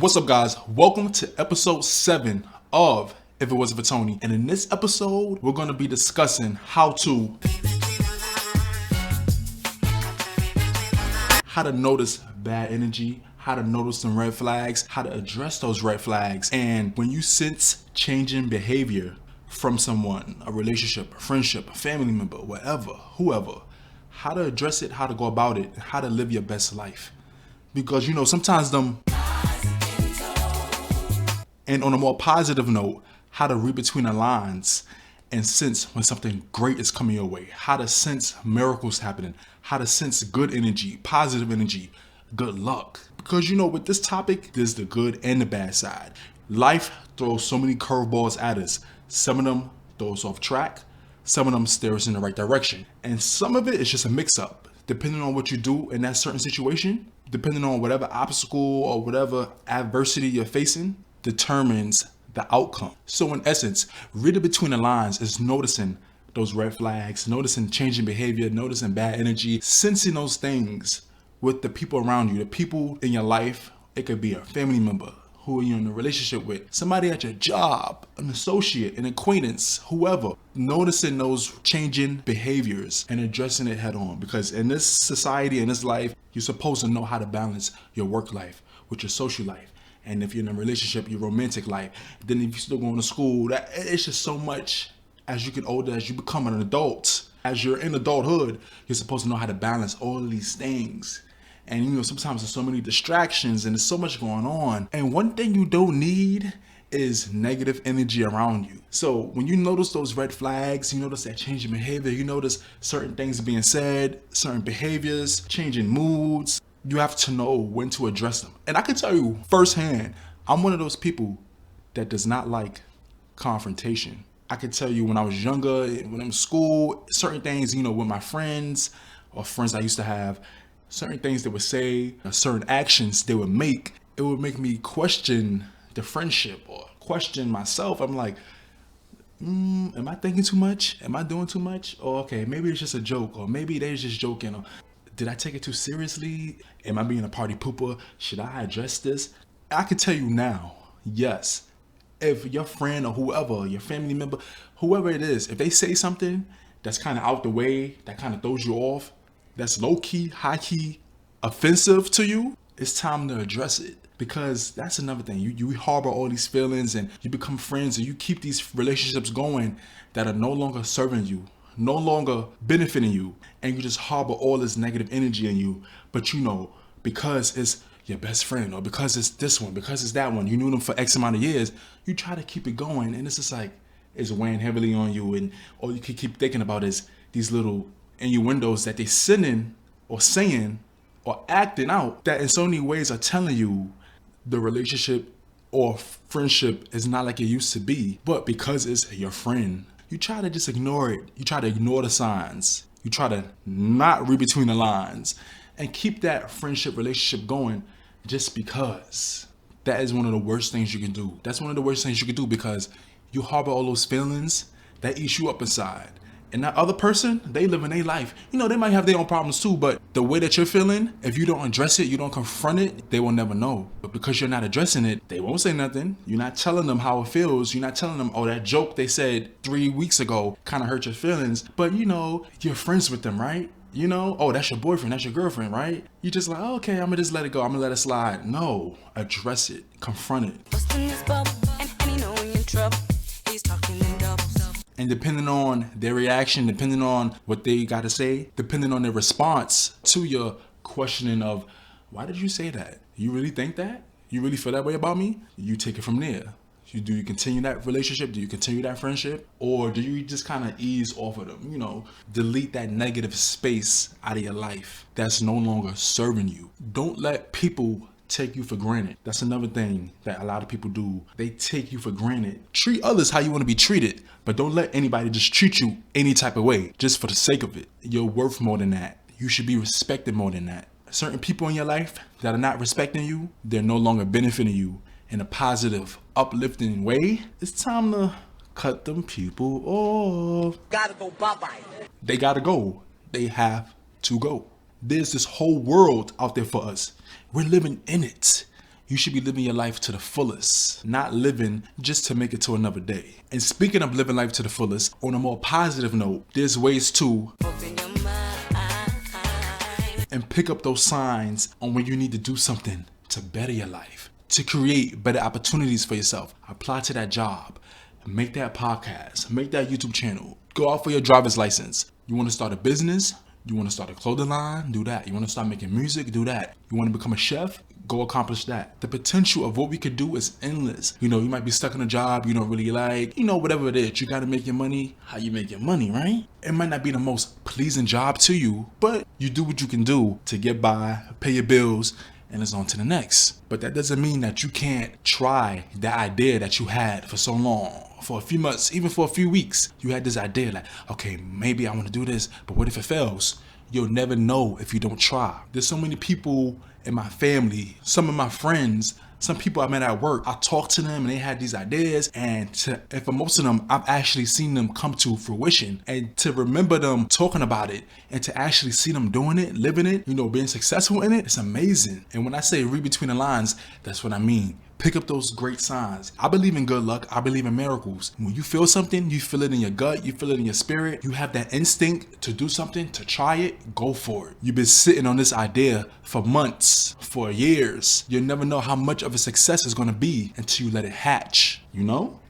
What's up, guys? Welcome to episode 7 of If It Wasn't for Tony. And in this episode, we're going to be discussing how to notice bad energy, how to notice some red flags, how to address those red flags. And when you sense changing behavior from someone, a relationship, a friendship, a family member, whatever, whoever, how to address it, how to go about it, and how to live your best life. Because, sometimes them... And on a more positive note, how to read between the lines and sense when something great is coming your way. How to sense miracles happening. How to sense good energy, positive energy, good luck. Because with this topic, there's the good and the bad side. Life throws so many curveballs at us. Some of them throw us off track. Some of them steer us in the right direction. And some of it is just a mix-up. Depending on what you do in that certain situation, depending on whatever obstacle or whatever adversity you're facing, determines the outcome. So in essence, reading between the lines is noticing those red flags, noticing changing behavior, noticing bad energy, sensing those things with the people around you, the people in your life. It could be a family member who you're in a relationship with, somebody at your job, an associate, an acquaintance, whoever. Noticing those changing behaviors and addressing it head on. Because in this society, in this life, you're supposed to know how to balance your work life with your social life. And if you're in a relationship, your romantic life. Then if you're still going to school, it's just so much. As you get older, as you become an adult, as you're in adulthood, you're supposed to know how to balance all of these things. And sometimes there's so many distractions and there's so much going on. And one thing you don't need is negative energy around you. So when you notice those red flags, you notice that change in behavior, you notice certain things being said, certain behaviors, changing moods, you have to know when to address them. And I can tell you firsthand, I'm one of those people that does not like confrontation. I can tell you when I was younger, when I'm in school, certain things, with my friends or friends I used to have, certain things they would say, certain actions they would make, it would make me question the friendship or question myself. I'm like, am I thinking too much? Am I doing too much? Or okay, maybe it's just a joke, or maybe they're just joking. Or did I take it too seriously? Am I being a party pooper? Should I address this? I can tell you now, yes. If your friend or whoever, your family member, whoever it is, if they say something that's kind of out the way, that kind of throws you off, that's low-key, high-key offensive to you, it's time to address it. Because that's another thing. You harbor all these feelings and you become friends and you keep these relationships going that are no longer serving you, no longer benefiting you, and you just harbor all this negative energy in you. But because it's your best friend, or because it's this one, because it's that one, you knew them for X amount of years, you try to keep it going, and it's just like it's weighing heavily on you, and all you can keep thinking about is these little innuendos that they sending or saying or acting out that in so many ways are telling you the relationship or friendship is not like it used to be. But because it's your friend, you try to just ignore it. You try to ignore the signs. You try to not read between the lines and keep that friendship relationship going just because. That is one of the worst things you can do. That's one of the worst things you can do because you harbor all those feelings that eat you up inside. And that other person, they live in their life. They might have their own problems too, but the way that you're feeling, if you don't address it, you don't confront it, they will never know. But because you're not addressing it, they won't say nothing. You're not telling them how it feels. You're not telling them, oh, that joke they said 3 weeks ago kind of hurt your feelings. But you're friends with them, right? Oh, that's your boyfriend, that's your girlfriend, right? You just like, oh, okay, I'm gonna just let it go. I'm gonna let it slide. No, address it, confront it. Busting this bubble, and you know when you're in trouble. He's talking in doubles. And depending on their reaction, depending on what they got to say, depending on their response to your questioning of, why did you say that? You really think that? You really feel that way about me? You take it from there. Do you continue that relationship? Do you continue that friendship? Or do you just kind of ease off of them? Delete that negative space out of your life that's no longer serving you. Don't let people take you for granted. That's another thing that a lot of people do. They take you for granted. Treat others how you want to be treated, but don't let anybody just treat you any type of way just for the sake of it. You're worth more than that. You should be respected more than that. Certain people in your life that are not respecting you, they're no longer benefiting you in a positive, uplifting way. It's time to cut them people off. Gotta go bye-bye. They gotta go. They have to go. There's this whole world out there for us. We're living in it. You should be living your life to the fullest, not living just to make it to another day. And speaking of living life to the fullest, on a more positive note, there's ways to Open your mind. and pick up those signs on when you need to do something to better your life, to create better opportunities for yourself. Apply to that job, make that podcast, make that YouTube channel, go out for your driver's license. You want to start a business? You want to start a clothing line? Do that. You want to start making music? Do that. You want to become a chef? Go accomplish that. The potential of what we could do is endless. You know, you might be stuck in a job you don't really like, whatever it is. You got to make your money how you make your money, right? It might not be the most pleasing job to you, but you do what you can do to get by, pay your bills, and it's on to the next. But that doesn't mean that you can't try that idea that you had for so long. For a few months, even for a few weeks, you had this idea like, okay, maybe I want to do this, but what if it fails? You'll never know if you don't try. There's so many people in my family, some of my friends, some people I met at work, I talked to them and they had these ideas, and for most of them, I've actually seen them come to fruition. And to remember them talking about it and to actually see them doing it, living it, being successful in it, it's amazing. And when I say read between the lines, that's what I mean. Pick up those great signs. I believe in good luck. I believe in miracles. When you feel something, you feel it in your gut, you feel it in your spirit, you have that instinct to do something, to try it, go for it. You've been sitting on this idea for months, for years. You'll never know how much of a success it's going to be until you let it hatch,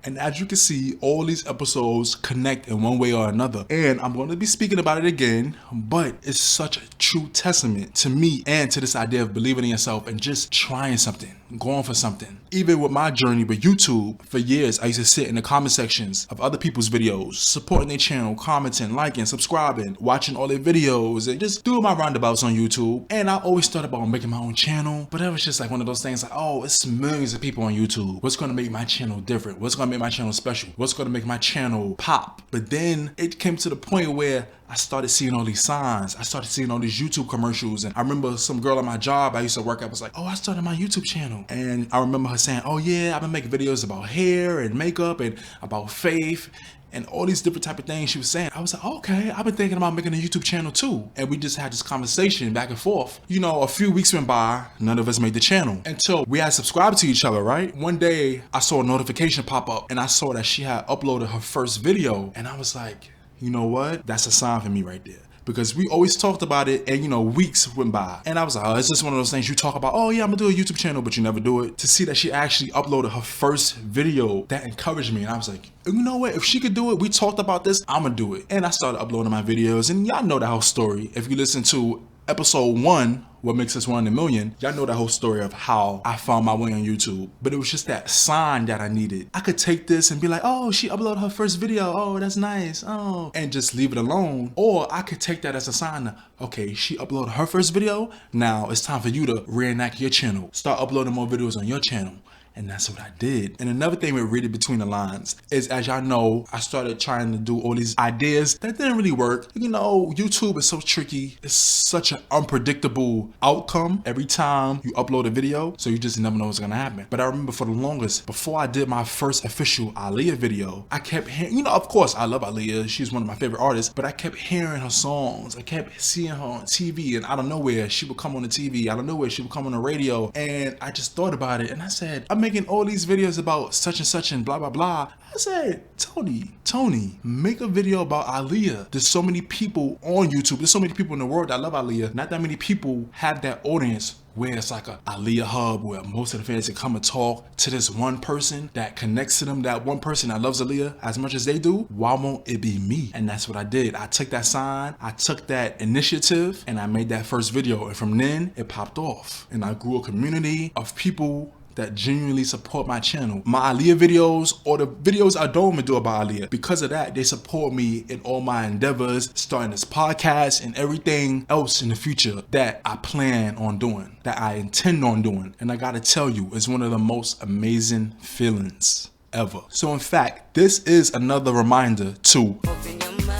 And as you can see, all these episodes connect in one way or another. And I'm going to be speaking about it again, but it's such a true testament to me and to this idea of believing in yourself and just trying something, going for something. Even with my journey with YouTube, for years, I used to sit in the comment sections of other people's videos, supporting their channel, commenting, liking, subscribing, watching all their videos, and just doing my roundabouts on YouTube. And I always thought about making my own channel, but it was just like one of those things like, oh, it's millions of people on YouTube. What's going to make my channel different? What's going to make my channel special? What's going to make my channel pop? But then it came to the point where I started seeing all these signs. I started seeing all these YouTube commercials. And I remember some girl at my job I used to work at was like, oh, I started my YouTube channel. And I remember her saying, oh yeah, I've been making videos about hair and makeup and about faith and all these different type of things she was saying. I was like, okay, I've been thinking about making a YouTube channel too. And we just had this conversation back and forth. A few weeks went by, none of us made the channel until we had subscribed to each other, right? One day I saw a notification pop up and I saw that she had uploaded her first video. And I was like, you know what? That's a sign for me right there. Because we always talked about it and weeks went by. And I was like, oh, it's just one of those things you talk about, oh yeah, I'm gonna do a YouTube channel, but you never do it. To see that she actually uploaded her first video, that encouraged me. And I was like, you know what? If she could do it, we talked about this, I'm gonna do it. And I started uploading my videos, and y'all know the whole story. If you listen to episode 1, What Makes Us 1 in a Million, y'all know the whole story of how I found my way on YouTube. But it was just that sign that I needed. I could take this and be like, oh, she uploaded her first video. Oh, that's nice. Oh, and just leave it alone. Or I could take that as a sign that, okay, she uploaded her first video. Now it's time for you to reenact your channel. Start uploading more videos on your channel. And that's what I did. And another thing with reading between the lines is, as y'all know, I started trying to do all these ideas that didn't really work. YouTube is so tricky. It's such an unpredictable outcome every time you upload a video. So you just never know what's gonna happen. But I remember for the longest, before I did my first official Aaliyah video, I kept hearing, of course I love Aaliyah. She's one of my favorite artists, but I kept hearing her songs. I kept seeing her on TV, and out of nowhere, she would come on the TV. Out of nowhere, she would come on the radio. And I just thought about it and I said, I'm making all these videos about such and blah, blah, blah. I said, Tony, make a video about Aaliyah. There's so many people on YouTube. There's so many people in the world that love Aaliyah. Not that many people have that audience where it's like a Aaliyah hub where most of the fans can come and talk to this one person that connects to them, that one person that loves Aaliyah as much as they do. Why won't it be me? And that's what I did. I took that sign, I took that initiative, and I made that first video. And from then, it popped off. And I grew a community of people that genuinely support my channel. My Aaliyah videos, or the videos I don't even do about Aaliyah, because of that, they support me in all my endeavors, starting this podcast and everything else in the future that I plan on doing, that I intend on doing. And I gotta tell you, it's one of the most amazing feelings ever. So in fact, this is another reminder to Open your mind.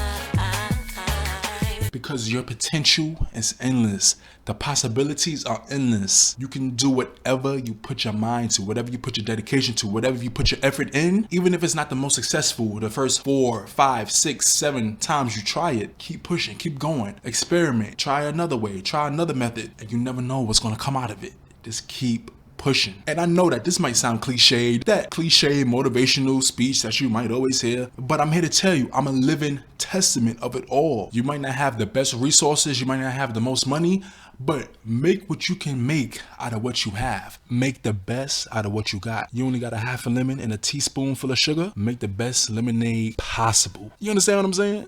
because your potential is endless. The possibilities are endless. You can do whatever you put your mind to, whatever you put your dedication to, whatever you put your effort in. Even if it's not the most successful, the first 4, 5, 6, 7 times you try it, keep pushing, keep going, experiment, try another way, try another method, and you never know what's gonna come out of it. Just keep pushing. And I know that this might sound cliched, that cliche motivational speech that you might always hear, but I'm here to tell you, I'm a living testament of it all. You might not have the best resources, you might not have the most money, but make what you can make out of what you have. Make the best out of what you got. You only got a half a lemon and a teaspoonful of sugar. Make the best lemonade possible. You understand what I'm saying?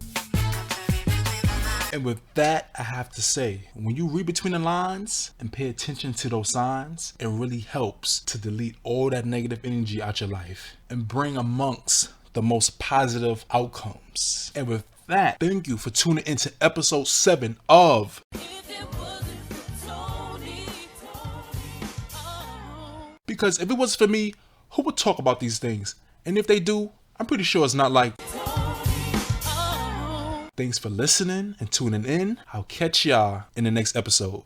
And with that, I have to say, when you read between the lines and pay attention to those signs, it really helps to delete all that negative energy out your life and bring amongst the most positive outcomes. And with that, thank you for tuning into episode 7 of Because if it wasn't for me, who would talk about these things? And if they do, I'm pretty sure it's not like. Thanks for listening and tuning in. I'll catch y'all in the next episode.